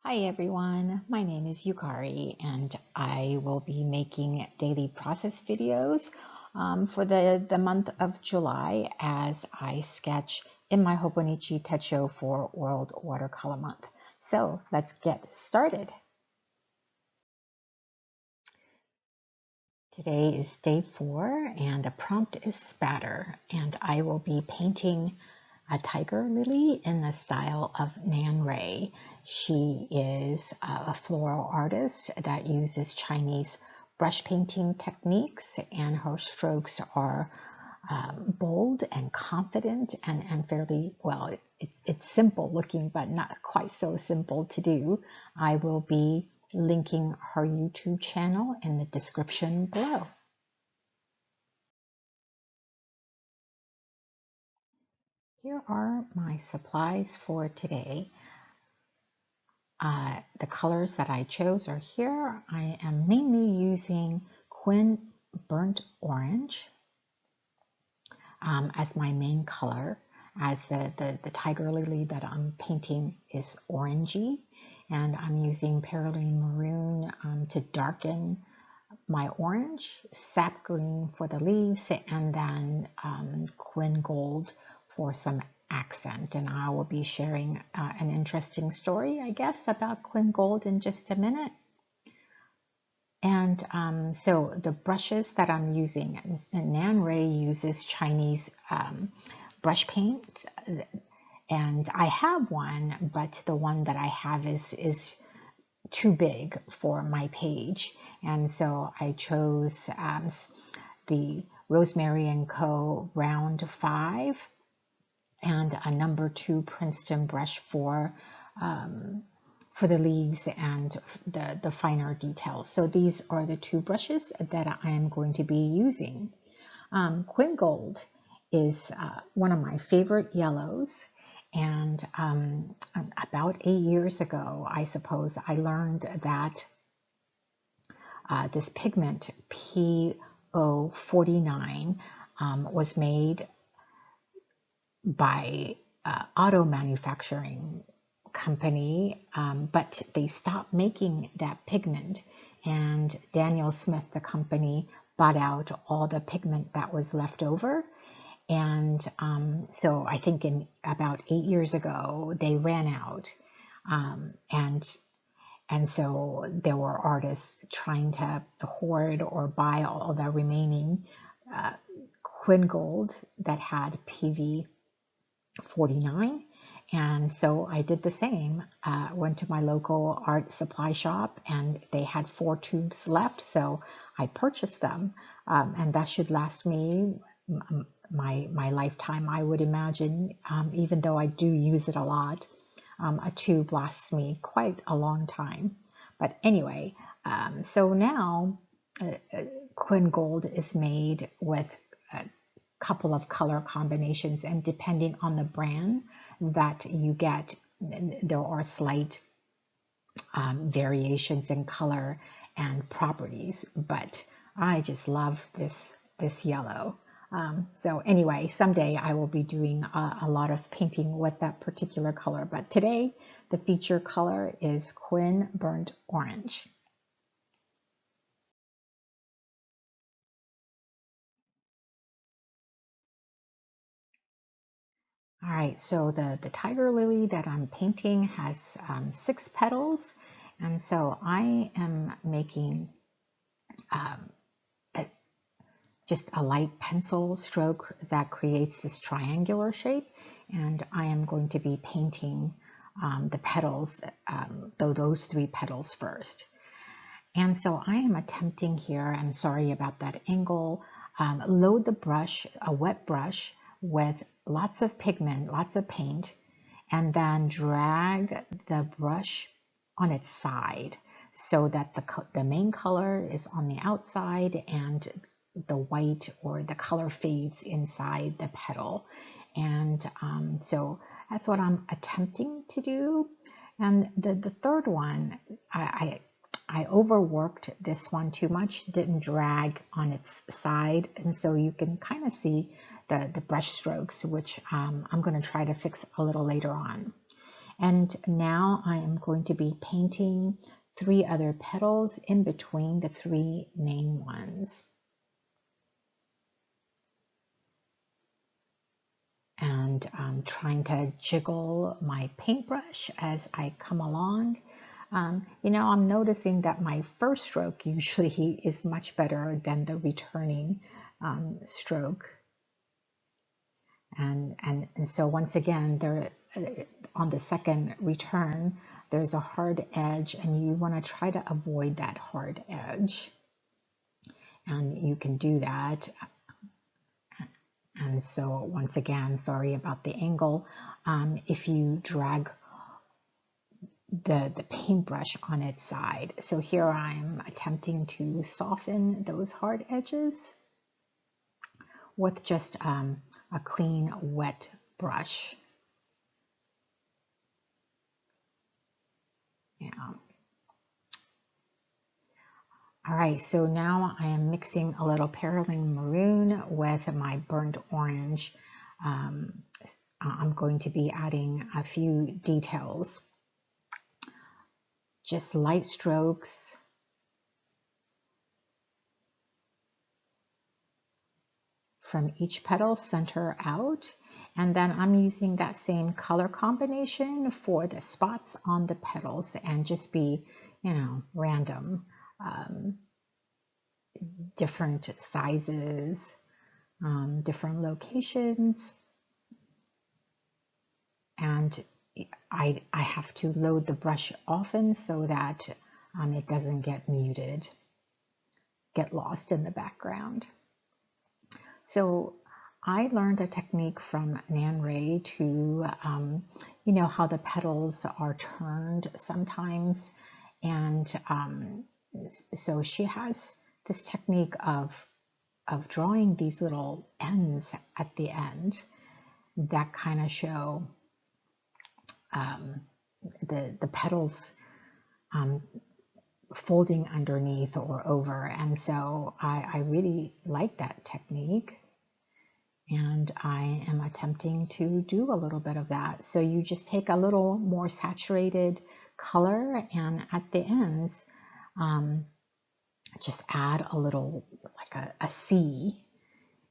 Hi everyone, my name is Yukari and I will be making daily process videos for the month of July as I sketch in my Hobonichi Techo for World Watercolor Month. So let's get started. Today is day 4 and the prompt is Splatter, and I will be painting a tiger lily in the style of Nan Ray. She is a floral artist that uses Chinese brush painting techniques, and her strokes are bold and confident and fairly, well, it's simple looking, but not quite so simple to do. I will be linking her YouTube channel in the description below. Here are my supplies for today. The colors that I chose are here. I am mainly using Quin Burnt Orange as my main color, as the tiger lily that I'm painting is orangey, and I'm using Perylene Maroon to darken my orange, Sap Green for the leaves, and then Quin Gold for some accent. And I will be sharing an interesting story, I guess, about Quin Gold in just a minute. And so the brushes that I'm using, Nan Ray uses Chinese brush paint, and I have one, but the one that I have is too big for my page, and so I chose the Rosemary & Co. Round 5 and a number 2 Princeton brush for the leaves and the finer details. So these are the 2 brushes that I am going to be using. Quin Gold is one of my favorite yellows. And about 8 years ago, I suppose, I learned that this pigment, P049, was made by auto manufacturing company, but they stopped making that pigment. And Daniel Smith, the company, bought out all the pigment that was left over. And so I think in about 8 years ago, they ran out. And so there were artists trying to hoard or buy all the remaining Quin Gold that had PV49. And so I did the same. Went to my local art supply shop and they had 4 tubes left. So I purchased them, and that should last me my lifetime, I would imagine, even though I do use it a lot. A tube lasts me quite a long time. But anyway, so now Quin Gold is made with a couple of color combinations, and depending on the brand that you get, there are slight variations in color and properties, but I just love this yellow. So anyway, someday I will be doing a lot of painting with that particular color, but today the feature color is Quin Burnt Orange. All right, so the tiger lily that I'm painting has 6 petals, and so I am making just a light pencil stroke that creates this triangular shape, and I am going to be painting the petals, those 3 petals first. And so I am attempting here, I'm sorry about that angle, load the brush, a wet brush, with lots of pigment, lots of paint, and then drag the brush on its side so that the main color is on the outside and the white or the color fades inside the petal. And so that's what I'm attempting to do. And the third one, I overworked this one too much, didn't drag on its side, and so you can kind of see the brush strokes, which I'm going to try to fix a little later on. And now I am going to be painting 3 other petals in between the 3 main ones. And I'm trying to jiggle my paintbrush as I come along. You know, I'm noticing that my first stroke usually is much better than the returning stroke. And so once again, there on the second return, there's a hard edge, and you want to try to avoid that hard edge. And you can do that. And so once again, sorry about the angle. If you drag the paintbrush on its side. So here I'm attempting to soften those hard edges with just a clean, wet brush. Yeah. All right, so now I am mixing a little Perylene Maroon with my burnt orange. I'm going to be adding a few details, just light strokes. From each petal, center out. And then I'm using that same color combination for the spots on the petals, and just be, you know, random, different sizes, different locations. And I have to load the brush often so that it doesn't get muted, get lost in the background. So I learned a technique from Nan Ray to, you know, how the petals are turned sometimes. And so she has this technique of drawing these little ends at the end that kind of show the petals folding underneath or over. And so I really like that technique. And I am attempting to do a little bit of that. So you just take a little more saturated color, and at the ends, just add a little, like a C,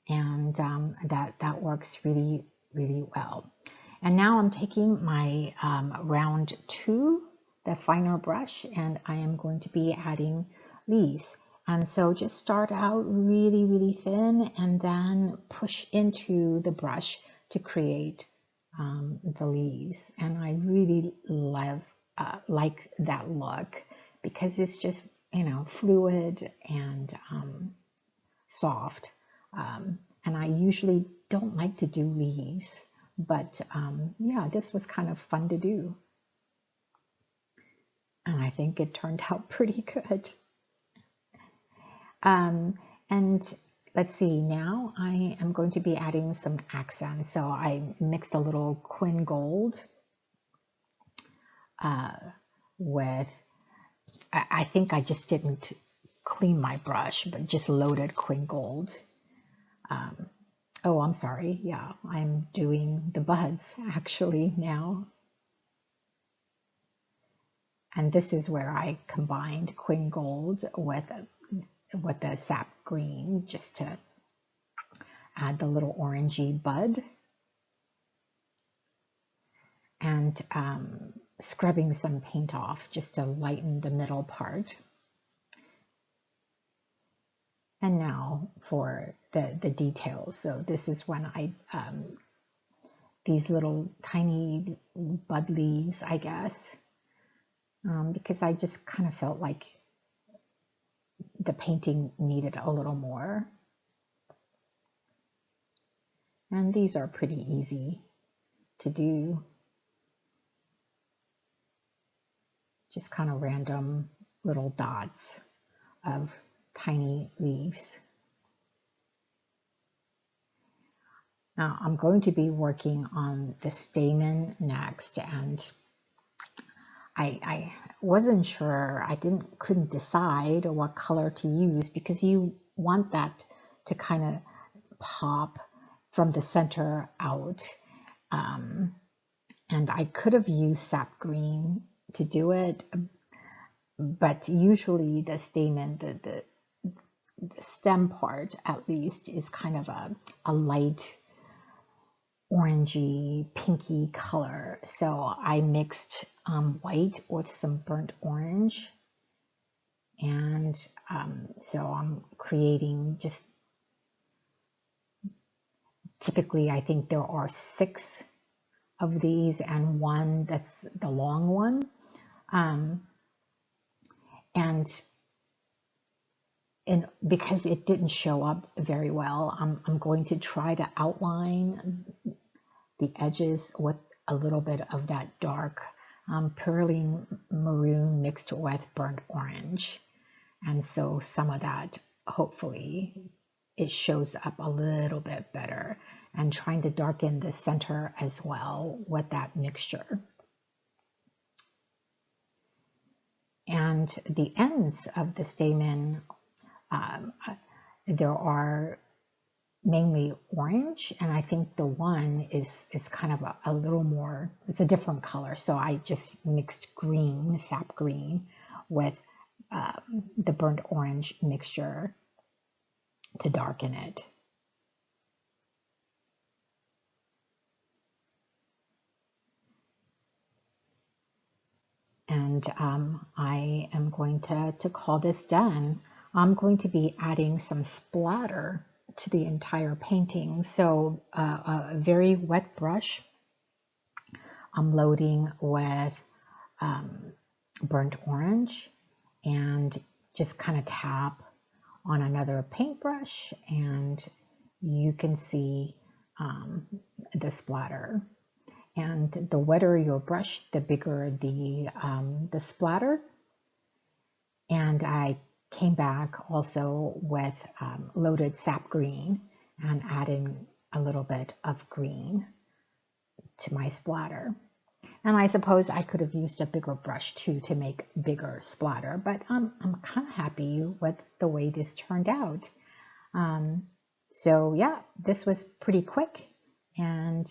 and that works really, really well. And now I'm taking my round 2, the finer brush, and I am going to be adding leaves. And so just start out really, really thin, and then push into the brush to create the leaves. And I really like that look, because it's just, you know, fluid and soft. And I usually don't like to do leaves, but yeah, this was kind of fun to do. And I think it turned out pretty good. And let's see, now I am going to be adding some accents. So I mixed a little Quin Gold with, I think I just didn't clean my brush, but just loaded Quin Gold. Oh, I'm sorry. Yeah, I'm doing the buds actually now. And this is where I combined Quin Gold with the Sap Green, just to add the little orangey bud. And scrubbing some paint off just to lighten the middle part. And now for the details. So this is when I, these little tiny bud leaves, I guess, because I just kind of felt like the painting needed a little more. And these are pretty easy to do. Just kind of random little dots of tiny leaves. Now I'm going to be working on the stamen next, and I wasn't sure. I couldn't decide what color to use, because you want that to kind of pop from the center out. And I could have used Sap Green to do it, but usually the stamen, the stem part at least, is kind of a light orangey, pinky color. So I mixed white with some burnt orange. And so I'm creating just, typically I think there are 6 of these and one that's the long one. And because it didn't show up very well, I'm going to try to outline the edges with a little bit of that dark Perylene Maroon mixed with burnt orange. And so some of that, hopefully, it shows up a little bit better, and trying to darken the center as well with that mixture. And the ends of the stamen, there are mainly orange, and I think the one is kind of a little more, it's a different color. So I just mixed green, sap green, with the burnt orange mixture to darken it. And I am going to call this done. I'm going to be adding some splatter to the entire painting. So a very wet brush, I'm loading with burnt orange, and just kind of tap on another paintbrush, and you can see the splatter. And the wetter your brush, the bigger the splatter. And I came back also with loaded sap green and adding a little bit of green to my splatter. And I suppose I could have used a bigger brush too to make bigger splatter, but I'm kind of happy with the way this turned out. So yeah, this was pretty quick and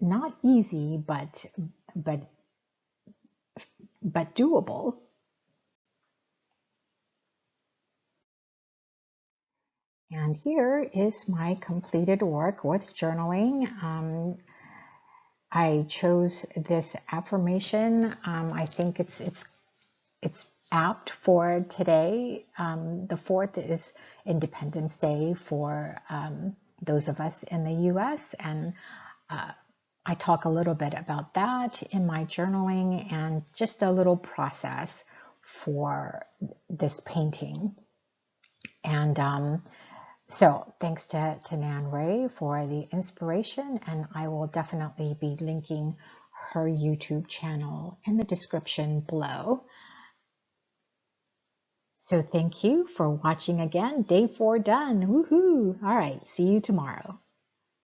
not easy, but doable. And here is my completed work with journaling. I chose this affirmation. I think it's apt for today. The 4th is Independence Day for those of us in the U.S. and I talk a little bit about that in my journaling and just a little process for this painting. And so thanks to Nan Ray for the inspiration, and I will definitely be linking her YouTube channel in the description below. So thank you for watching again. Day 4 done. Woohoo! All right, see you tomorrow.